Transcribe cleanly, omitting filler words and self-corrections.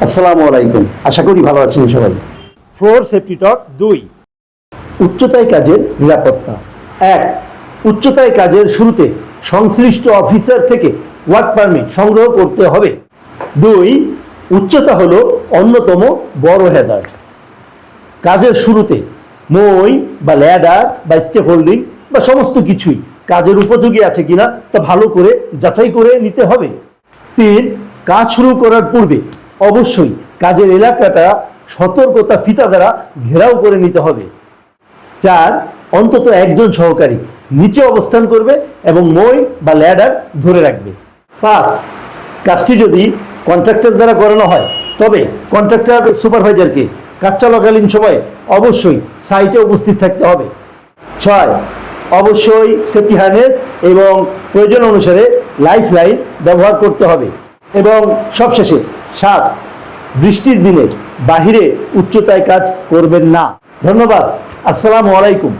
আসসালামু আলাইকুম, আশা করি ভালো আছেন সবাই। ফ্লোর সেফটি টক 2। উচ্চতায় কাজের নিরাপত্তা। 1, উচ্চতায় কাজের শুরুতে সংশ্লিষ্ট অফিসার থেকে ওয়ার্ক পারমিট সংগ্রহ করতে হবে। 2, উচ্চতা হলো অন্যতম বড় হ্যাজার্ড। কাজের শুরুতে মই বা ল্যাডার বা স্কেফোল্ডিং বা সমস্ত কিছুই কাজের উপযোগী আছে কিনা তা ভালো করে যাচাই করে নিতে হবে। 3, কাজ শুরু করার পূর্বে অবশ্যই কাজের এলাকাটা সতর্কতা ফিতা দ্বারা ঘেরাও করে নিতে হবে। 4, অন্তত একজন সহকারী নিচে অবস্থান করবে এবং মই বা ল্যাডার ধরে রাখবে। 5, কাজটি যদি কন্ট্রাক্টর দ্বারা করানো হয় তবে কন্ট্রাক্টর সুপারভাইজারকে কাজ চলাকালীন সময়ে অবশ্যই সাইটে উপস্থিত থাকতে হবে। 6, অবশ্যই সেফটি হার্নেস এবং প্রয়োজন অনুসারে লাইফ লাইন ব্যবহার করতে হবে। এবং সবশেষে 7, বৃষ্টির দিনে বাহিরে উচ্চতায় কাজ করবেন না। ধন্যবাদ। আসসালামু আলাইকুম।